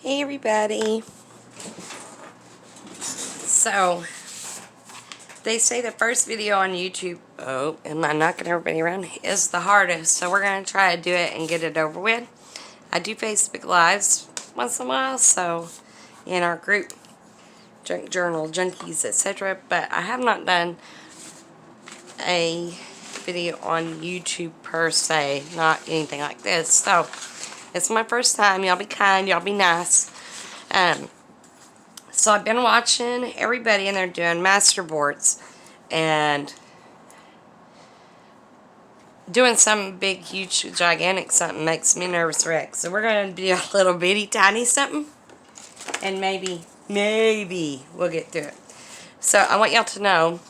Hey everybody. So, they say the first video on YouTube, oh, am I knocking everybody around, is the hardest. So we're going to try to do it and get it over with. I do Facebook Lives once in a while, so in our group, Junk Journal, Junkies, etc. But I have not done a video on YouTube per se, not anything like this. So, it's my first time. Y'all be kind, y'all be nice. So I've been watching everybody and they're doing masterboards and doing something big, huge, gigantic something makes me nervous wreck. So we're going to do a little bitty tiny something and maybe we'll get through it. So I want y'all to know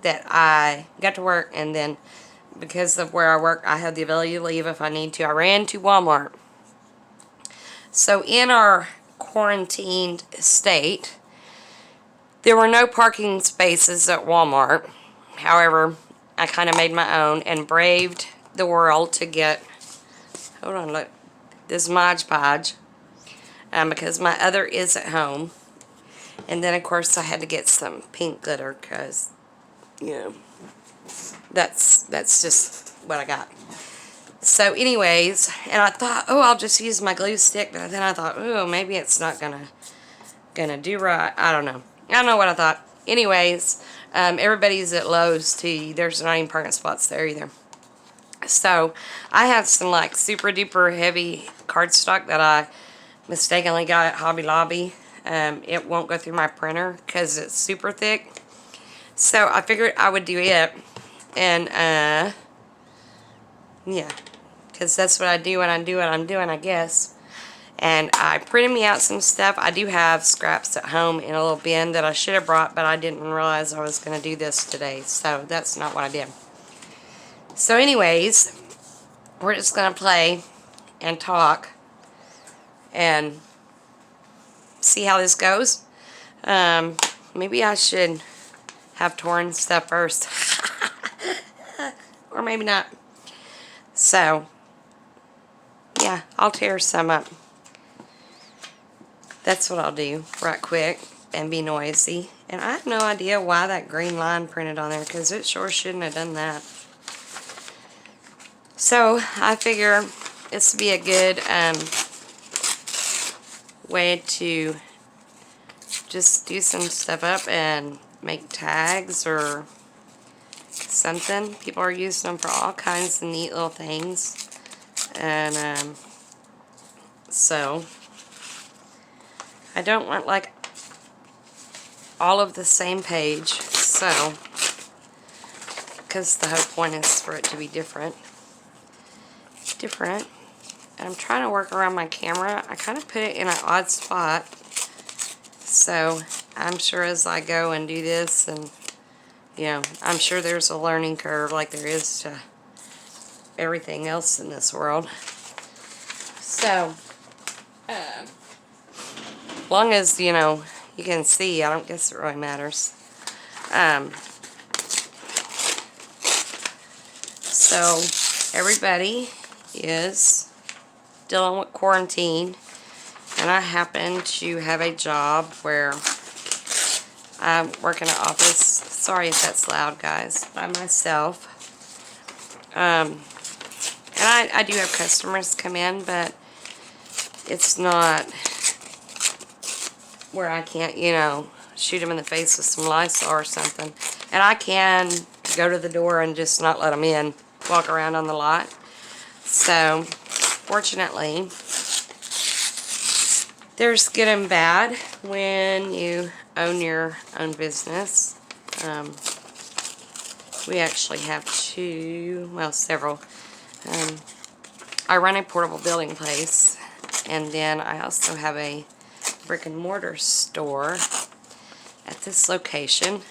that I got to work and then because of where I work I have the ability to leave if I need to. I ran to Walmart. So in our quarantined state, there were no parking spaces at Walmart. However, I kind of made my own and braved the world to get, hold on, look, this Mod Podge, because my other is at home. And then, of course, I had to get some pink glitter because, you know, that's just what I got. So, anyways, and I thought, oh, I'll just use my glue stick. But then I thought, oh, maybe it's not gonna do right. I don't know. I don't know what I thought. Anyways, everybody's at Lowe's too. There's not even parking spots there either. So, I have some like super duper heavy cardstock that I mistakenly got at Hobby Lobby. It won't go through my printer because it's super thick. So, I figured I would do it. And, yeah. Because that's what I do when I do what I'm doing, I guess. And I printed me out some stuff. I do have scraps at home in a little bin that I should have brought, but I didn't realize I was going to do this today. So that's not what I did. So anyways, we're just going to play and talk and see how this goes. Maybe I should have torn stuff first. Or maybe not. So, yeah, I'll tear some up. That's what I'll do right quick and be noisy. And I have no idea why that green line printed on there because it sure shouldn't have done that. So I figure this would be a good way to just do some stuff up and make tags or something. People are using them for all kinds of neat little things. And so I don't want like all of the same page, so because the whole point is for it to be different. And I'm trying to work around my camera. I kind of put it in an odd spot, so I'm sure as I go and do this, and you know, I'm sure there's a learning curve like there is to everything else in this world. So long as, you know, you can see, I don't guess it really matters. So, everybody is dealing with quarantine, and I happen to have a job where I work in an office. Sorry if that's loud, guys, by myself. And I do have customers come in, but it's not where I can't, you know, shoot them in the face with some Lysol or something. And I can go to the door and just not let them in, walk around on the lot. So, fortunately, there's good and bad when you own your own business. We actually have several. I run a portable building place, and then I also have a brick and mortar store at this location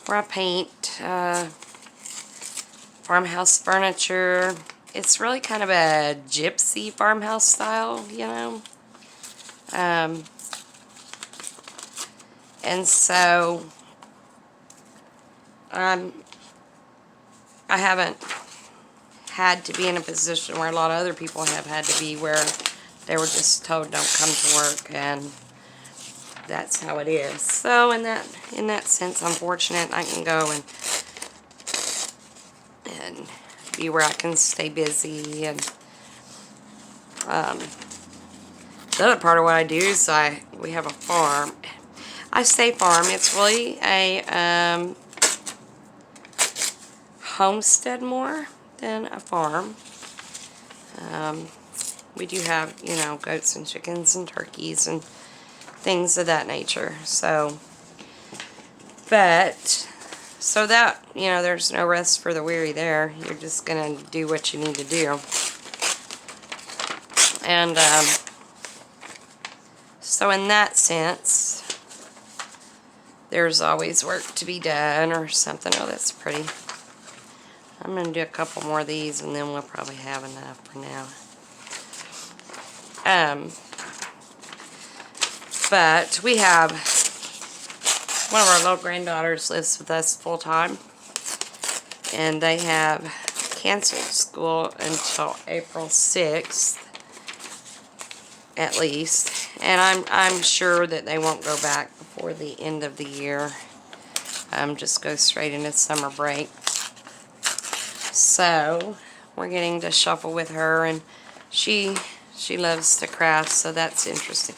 where I paint farmhouse furniture. It's really kind of a gypsy farmhouse style, you know. And so I haven't had to be in a position where a lot of other people have had to be, where they were just told don't come to work, and that's how it is. So in that sense, I'm fortunate I can go and be where I can stay busy. And the other part of what I do is we have a farm. I say farm. It's really a homestead more than a farm. We do have, you know, goats and chickens and turkeys and things of that nature. So that, you know, there's no rest for the weary there. You're just going to do what you need to do. And so in that sense, there's always work to be done or something. Oh, that's pretty. I'm going to do a couple more of these, and then we'll probably have enough for now. But we have one of our little granddaughters lives with us full time, and they have canceled school until April 6th, at least. And I'm sure that they won't go back before the end of the year. Just go straight into summer break. So we're getting to shuffle with her, and she loves to craft, so that's interesting.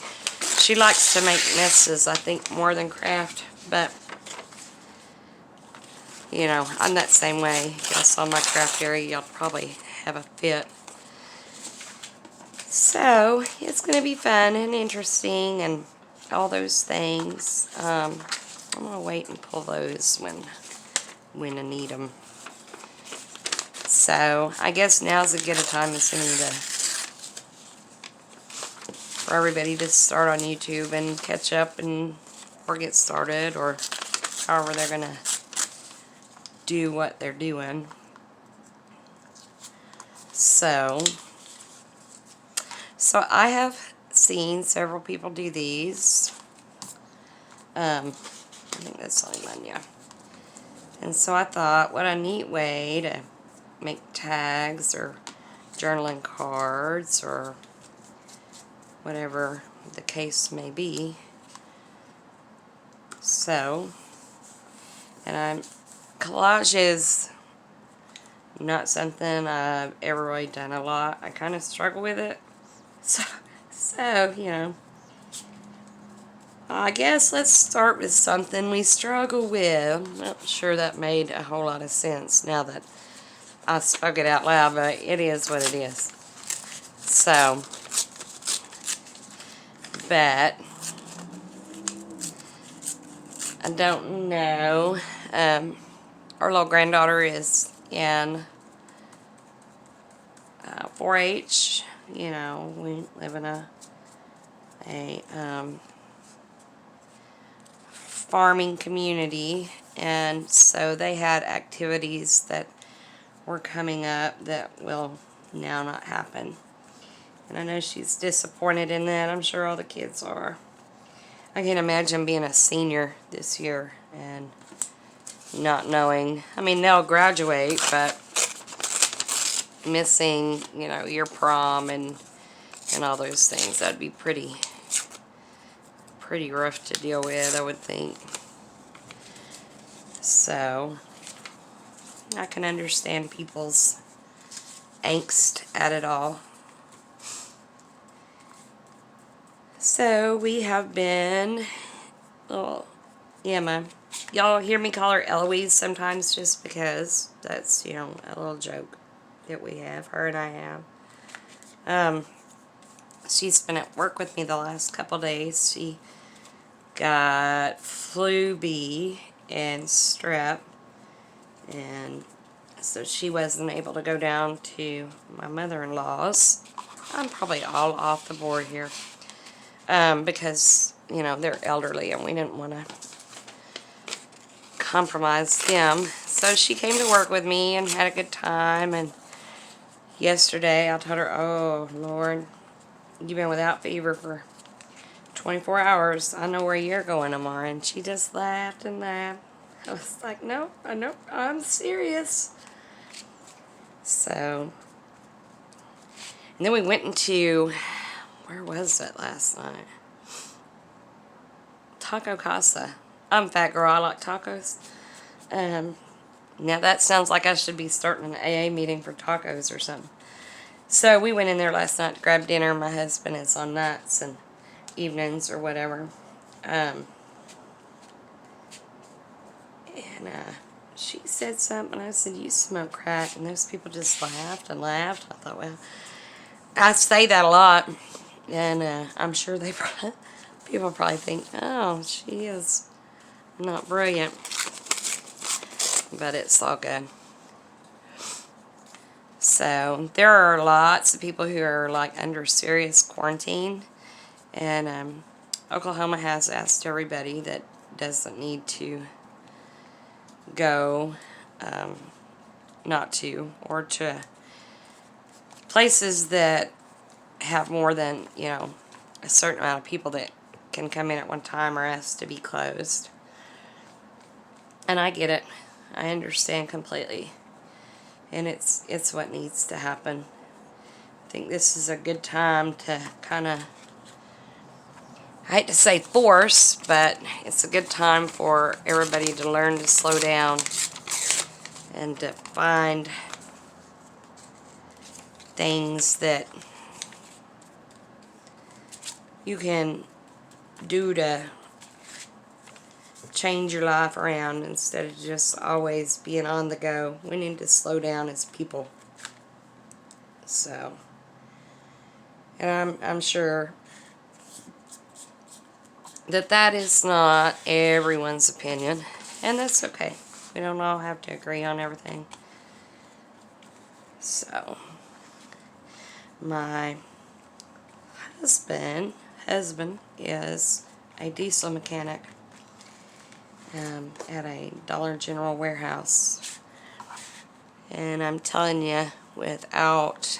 She likes to make messes, I think, more than craft, but you know, I'm that same way. Y'all saw my craft area, y'all probably have a fit. So it's going to be fun and interesting and all those things. I'm going to wait and pull those when I need them. So I guess now's as good a time as any for everybody to start on YouTube and catch up or get started, or however they're going to do what they're doing. So I have seen several people do these. I think that's only one, yeah. And so I thought, what a neat way to make tags or journaling cards or whatever the case may be. So, and collage is not something I've ever really done a lot. I kind of struggle with it. So, you know, I guess let's start with something we struggle with. I'm not sure that made a whole lot of sense now that I spoke it out loud, but it is what it is. So, but I don't know. Our little granddaughter is in 4-H. You know, we live in a farming community, and so they had activities that were coming up that will now not happen. And I know she's disappointed in that. I'm sure all the kids are. I can imagine being a senior this year and not knowing. I mean, they'll graduate, but missing, you know, your prom and all those things. That'd be pretty rough to deal with, I would think. So I can understand people's angst at it all. So we have been, little Emma. Y'all hear me call her Eloise sometimes just because that's, you know, a little joke that we have, her and I have. She's been at work with me the last couple days. She got flu B and strep, and so she wasn't able to go down to my mother-in-law's. I'm probably all off the board here because, you know, they're elderly and we didn't want to compromise them. So she came to work with me and had a good time, and yesterday I told her, oh Lord, you've been without fever for 24 hours. I know where you're going tomorrow. And she just laughed and laughed. I was like, no, I'm serious. So, and then we went into Where was it last night? Taco Casa. I'm a fat girl. I like tacos. Now that sounds like I should be starting an AA meeting for tacos or something. So we went in there last night to grab dinner. My husband is on nights and evenings or whatever. And she said something. I said, "You smoke crack," and those people just laughed and laughed. I thought, well, I say that a lot, and I'm sure people probably think, oh, she is not brilliant, but it's all good. So there are lots of people who are like under serious quarantine, and Oklahoma has asked everybody that doesn't need to go, not to, or to places that have more than, a certain amount of people that can come in at one time are asked to be closed. And I get it. I understand completely. And it's what needs to happen. I think this is a good time to kind of, I hate to say force, but it's a good time for everybody to learn to slow down and to find things that you can do to change your life around instead of just always being on the go. We need to slow down as people. So, and I'm sure that is not everyone's opinion, and that's okay. We don't all have to agree on everything. So, my husband is a diesel mechanic at a Dollar General warehouse, and I'm telling you, without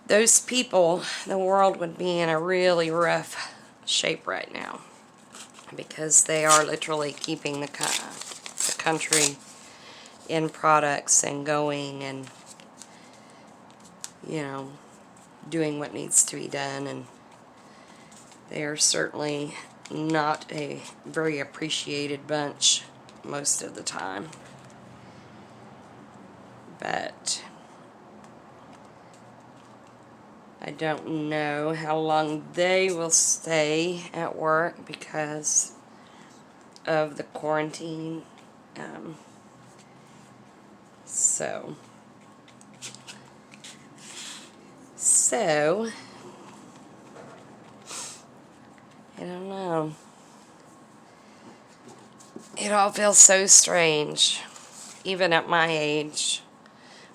those people, the world would be in a really rough shape right now, because they are literally keeping the country in products and going and, doing what needs to be done, and they are certainly not a very appreciated bunch most of the time. But I don't know how long they will stay at work because of the quarantine. So I don't know. It all feels so strange. Even at my age,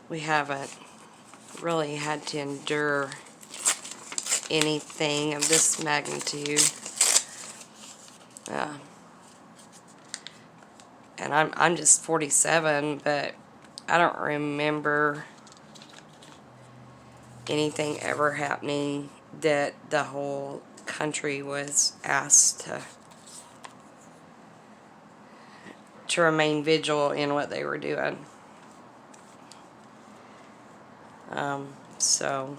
we haven't really had to endure anything of this magnitude. And I'm just 47, but I don't remember anything ever happening that the whole country was asked to remain vigilant in what they were doing. So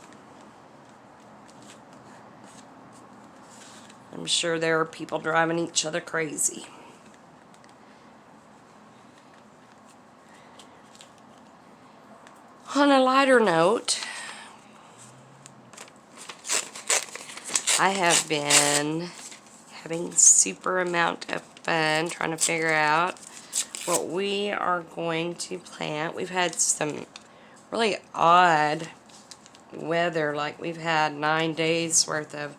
I'm sure there are people driving each other crazy. On a lighter note, I have been having super amount of fun trying to figure out what we are going to plant. We've had some really odd weather, like we've had 9 days worth of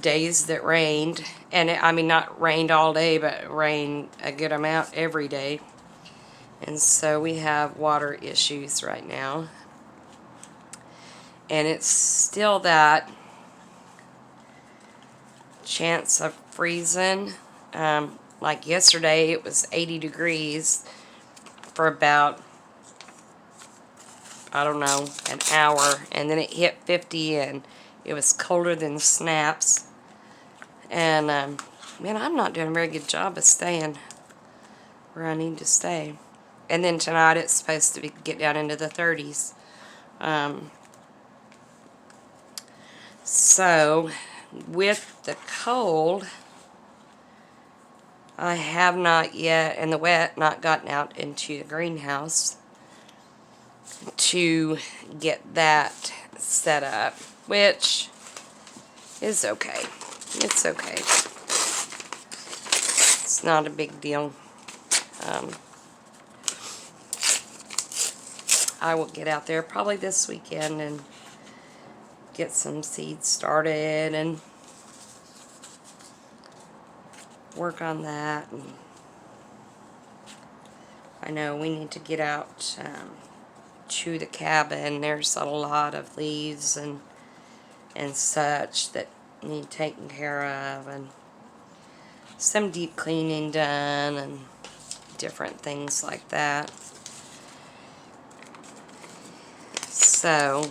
days that rained, and not rained all day, but rained a good amount every day. And so we have water issues right now. And it's still that chance of freezing. Like yesterday, it was 80 degrees for about, I don't know, an hour. And then it hit 50, and it was colder than snaps. And, man, I'm not doing a very good job of staying where I need to stay. And then tonight it's supposed to get down into the 30s. So, with the cold, I have not yet, in the wet, not gotten out into the greenhouse to get that set up, which is okay. It's okay. It's not a big deal. I will get out there probably this weekend and get some seeds started and work on that. And I know we need to get out to the cabin. There's a lot of leaves and such that need taken care of, and some deep cleaning done and different things like that. So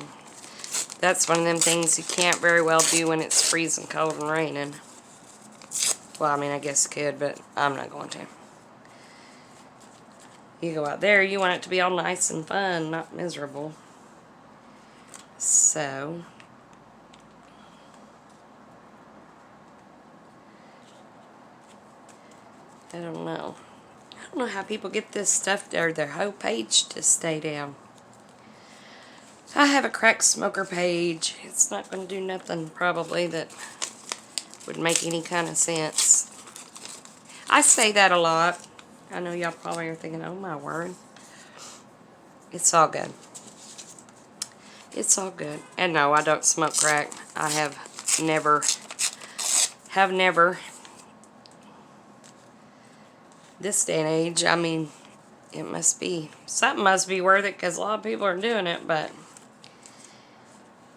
that's one of them things you can't very well do when it's freezing cold and raining. Well, I mean, I guess you could, but I'm not going to. You go out there, you want it to be all nice and fun, not miserable. So I don't know. I don't know how people get this stuff there, their whole page to stay down. I have a crack smoker page. It's not going to do nothing probably that would make any kind of sense. I say that a lot. I know y'all probably are thinking, oh my word. It's all good. It's all good. And no, I don't smoke crack. I have never. This day and age, I mean, it must be, something must be worth it because a lot of people are doing it, but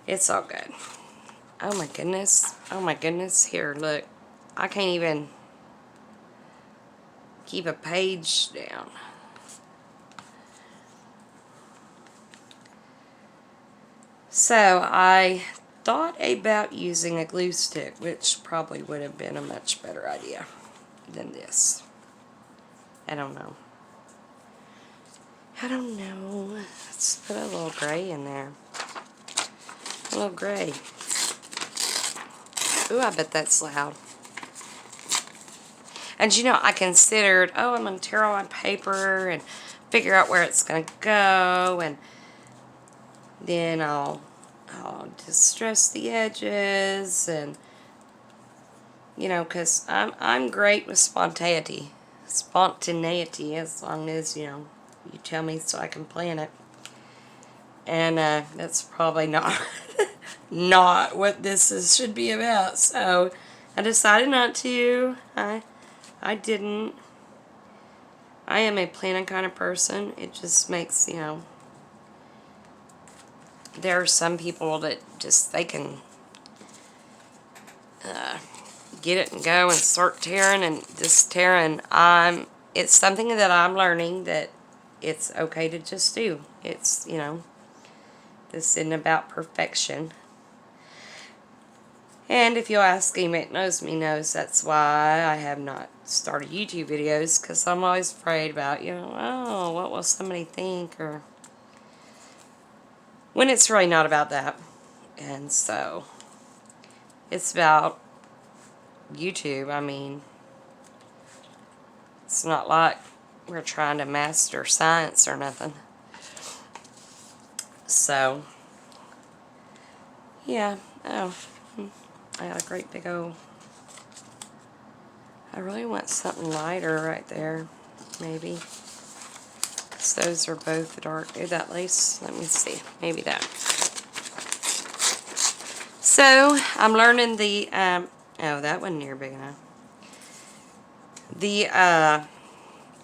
it's all good. Oh my goodness. Oh my goodness. Here, look. I can't even keep a page down. So I thought about using a glue stick, which probably would have been a much better idea than this. I don't know. I don't know. Let's put a little gray in there. A little gray. Ooh, I bet that's loud. And you know, I considered, oh, I'm going to tear all my paper and figure out where it's going to go, and then I'll distress the edges, and you know, because I'm great with spontaneity, as long as, you know, you tell me so I can plan it. And that's probably not not what this should be about. So I decided not to. I didn't. I am a planning kind of person. It just makes, you know, there are some people that just, they can get it and go and start tearing and just tearing. It's something that I'm learning that it's okay to just do. It's, you know, this isn't about perfection. And if you'll ask him, it knows me knows that's why I have not started YouTube videos, because I'm always afraid about, you know, oh, what will somebody think, or when it's really not about that. And so it's about YouTube. I mean, it's not like we're trying to master science or nothing. So yeah. Oh, I got a great big old, I really want something lighter right there, maybe. So those are both dark. Do that lace. Let me see. Maybe that. So I'm learning the, oh, that wasn't near big enough. The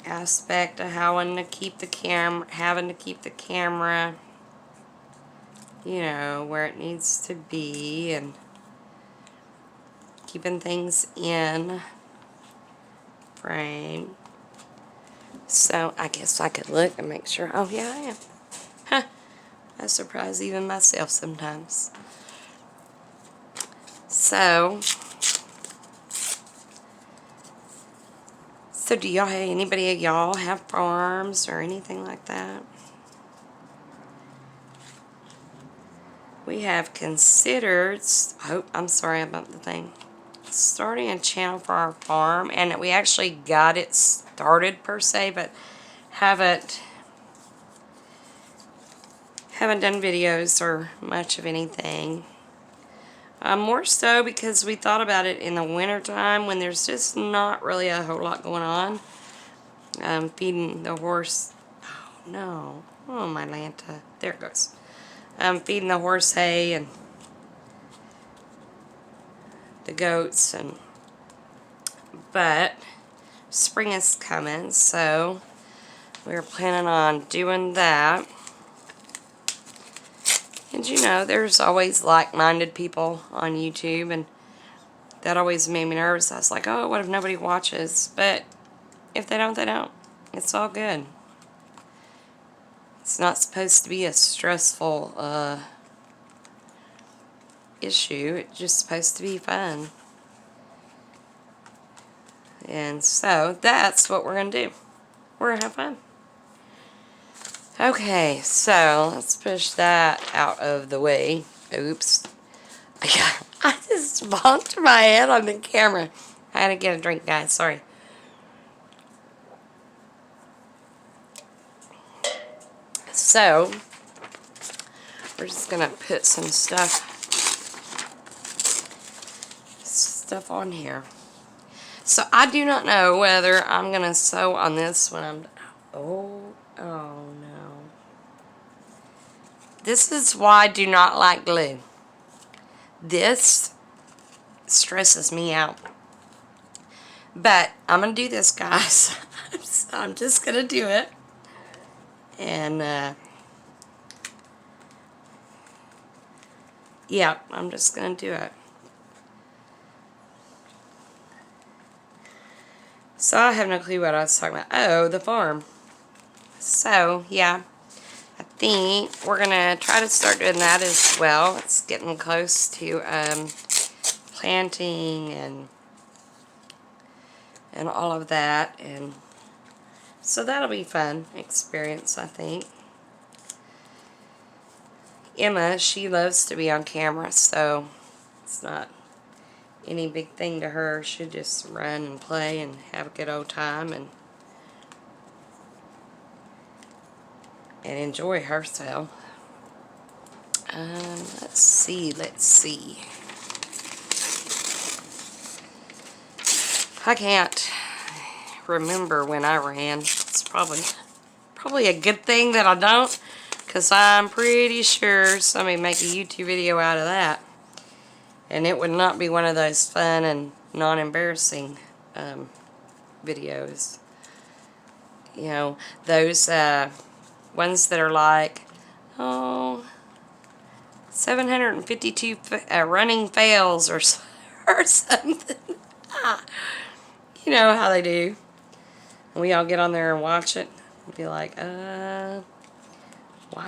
aspect of having to keep the camera, you know, where it needs to be, and keeping things in frame. So I guess I could look and make sure. Oh yeah, I am. Huh. I surprise even myself sometimes. So do y'all have, anybody of y'all have farms or anything like that? we have considered, oh, I'm sorry about the thing, starting a channel for our farm, and we actually got it started per se, but haven't done videos or much of anything. More so because we thought about it in the winter time when there's just not really a whole lot going on. Feeding the horse, oh no, oh my Lanta, there it goes. Feeding the horse hay and the goats, but spring is coming, so we're planning on doing that. And you know, there's always like-minded people on YouTube, and that always made me nervous. I was like, oh, what if nobody watches? But if they don't, they don't. It's all good. It's not supposed to be a stressful issue. It's just supposed to be fun. And so that's what we're going to do. We're going to have fun. Okay, so let's push that out of the way. Oops. I just bumped my head on the camera. I had to get a drink, guys. Sorry. So, we're just going to put some stuff on here. So, I do not know whether I'm going to sew on this when oh no. This is why I do not like glue. This stresses me out. But I'm going to do this, guys. I'm just going to do it. And, yeah, I'm just going to do it. So I have no clue what I was talking about. Oh, the farm. So, yeah. I think we're going to try to start doing that as well. It's getting close to planting and all of that. And so that'll be fun experience, I think. Emma, she loves to be on camera, so it's not any big thing to her. She'll just run and play and have a good old time and enjoy herself. Let's see. I can't remember when I ran. It's probably a good thing that I don't, because I'm pretty sure somebody make a YouTube video out of that. And it would not be one of those fun and non-embarrassing videos. You know, those ones that are like, oh, 752 running fails or something. You know how they do. And we all get on there and watch it and be like, why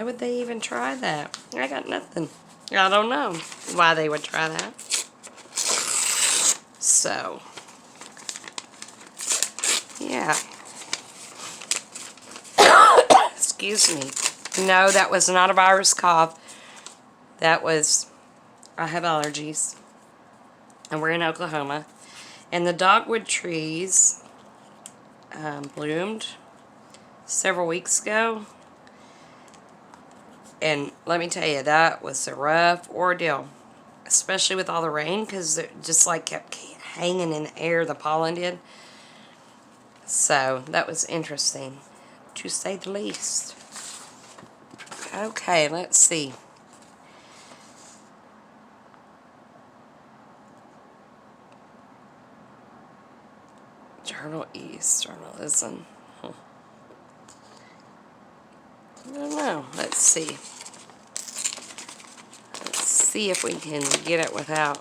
would they even try that? I got nothing. I don't know why they would try that. So, yeah. Excuse me. No, that was not a virus cough. That was, I have allergies. And we're in Oklahoma. And the dogwood trees bloomed several weeks ago. And let me tell you, that was a rough ordeal. Especially with all the rain, because it just like kept hanging in the air, the pollen did. So, that was interesting, to say the least. Okay, let's see. Journal East, journalism. I don't know. Let's see. Let's see if we can get it without.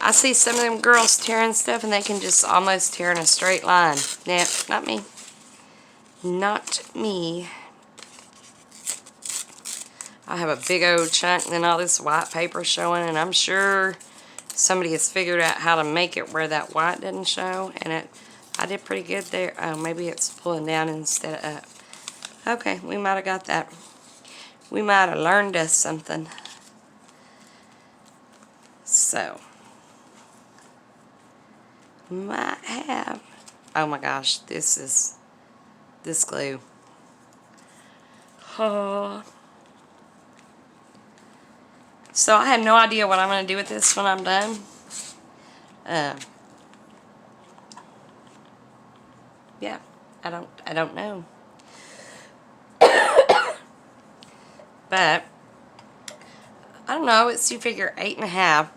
I see some of them girls tearing stuff and they can just almost tear in a straight line. Nah, not me. Not me. I have a big old chunk and then all this white paper showing, and I'm sure somebody has figured out how to make it where that white didn't show, and I did pretty good there. Oh, maybe it's pulling down instead of up. Okay, we might have got that. we might have learned us something. So, might have. Oh my gosh, this glue. Oh. So I have no idea what I'm going to do with this when I'm done. Yeah, I don't know. But I don't know. It's, you figure 8.5.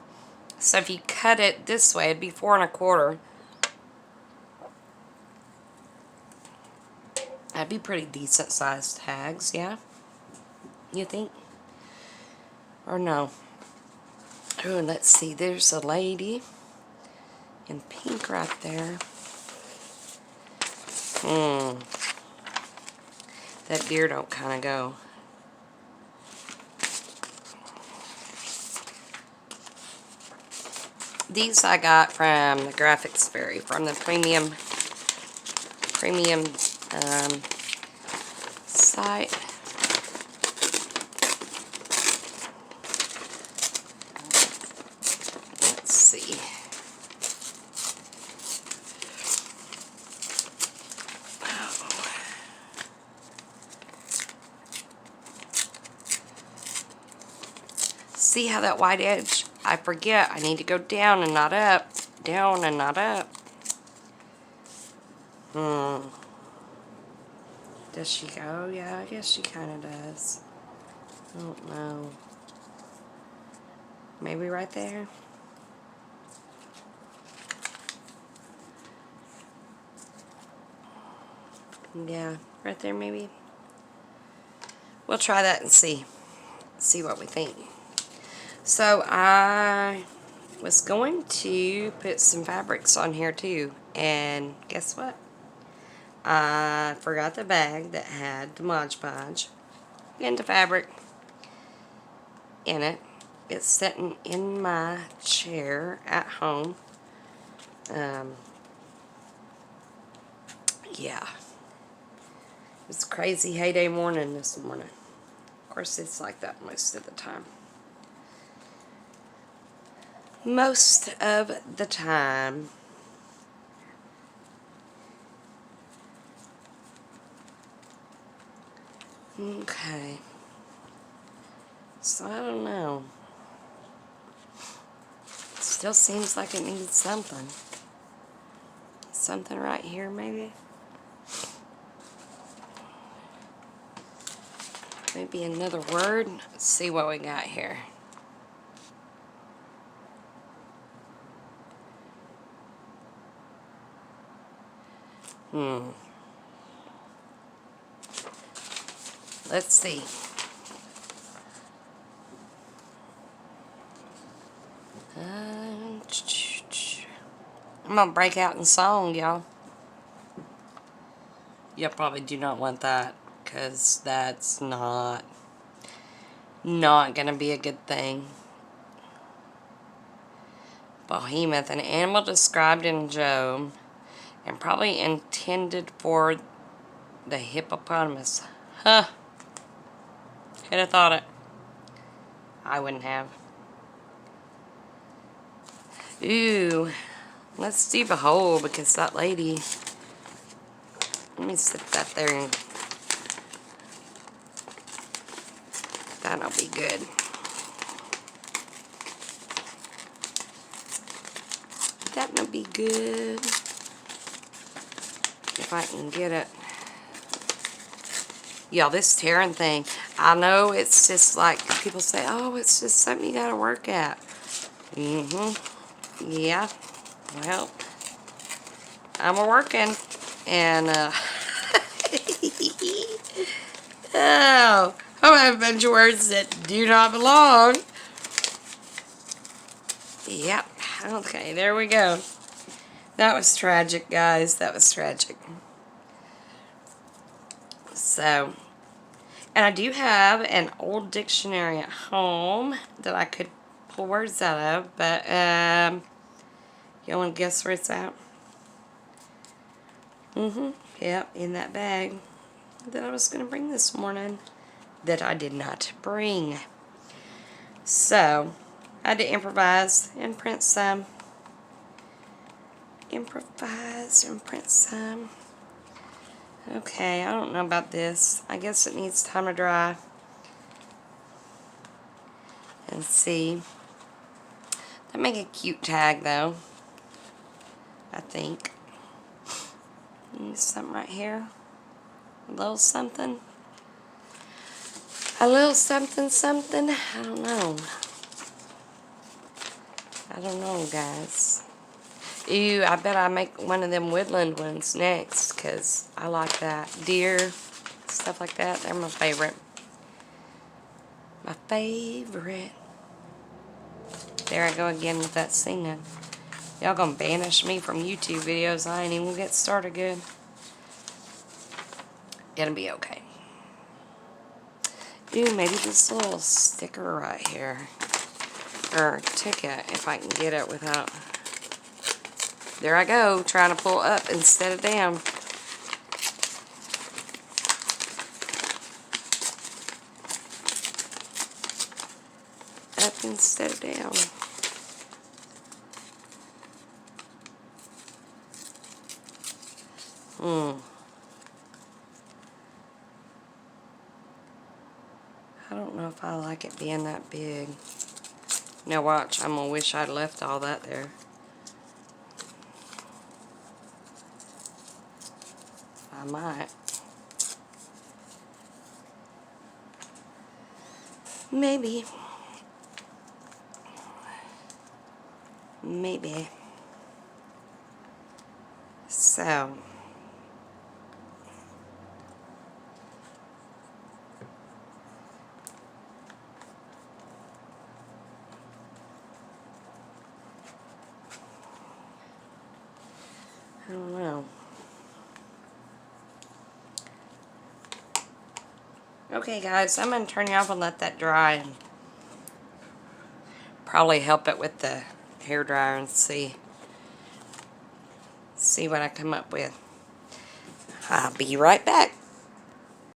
So if you cut it this way, it'd be 4.25. That'd be pretty decent sized tags, yeah? You think? Or no? Oh, let's see. There's a lady in pink right there. That deer don't kind of go. These I got from the Graphics Fairy, from the premium site. Let's see. See how that white edge, I forget, I need to go down and not up. Down and not up. Does she go? Yeah, I guess she kind of does. I don't know. Maybe right there? Yeah, right there maybe. We'll try that and see what we think. So I was going to put some fabrics on here too, and guess what? I forgot the bag that had the Mod Podge and the fabric in it. It's sitting in my chair at home. Yeah. It's a crazy heyday morning this morning. Of course, it's like that most of the time. Most of the time. Okay. So I don't know. Still seems like it needs something. Something right here maybe. Maybe another word. Let's see what we got here. Let's see. I'm gonna break out in song, y'all. You probably do not want that, because that's not gonna be a good thing. Behemoth, an animal described in Job, and probably intended for the hippopotamus. Huh. Who'd have thought it? I wouldn't have. Ooh. Let's do behold, because that lady... Let me sit that there and... That'll be good. That'll be good. If I can get it. Y'all, this tearing thing, I know it's just like, people say, oh, it's just something you gotta work at. Yeah. Well, I'm a-working. And, oh, I have a bunch of words that do not belong. Yep. Okay, there we go. That was tragic, guys. That was tragic. So, and I do have an old dictionary at home that I could pull words out of, but, you want to guess where it's at? Yep, in that bag that I was going to bring this morning. that I did not bring. So, I had to improvise and print some. Improvise and print some. Okay, I don't know about this. I guess it needs time to dry. And see. That make a cute tag though. I think. Use something right here. A little something. A little something something. I don't know. I don't know, guys. Ew, I bet I make one of them woodland ones next, because I like that. Deer, stuff like that. They're my favorite. My favorite. There I go again with that singing. Y'all gonna banish me from YouTube videos. I ain't even gonna get started good. It'll be okay. Ooh, maybe this little sticker right here. Or ticket, if I can get it without... There I go, trying to pull up instead of down. Up instead of down. I don't know if I like it being that big. Now watch, I'm gonna wish I'd left all that there. I might. Maybe. Maybe. So. I don't know. Okay guys, I'm going to turn you off and let that dry and probably help it with the hairdryer and see what I come up with. I'll be right back.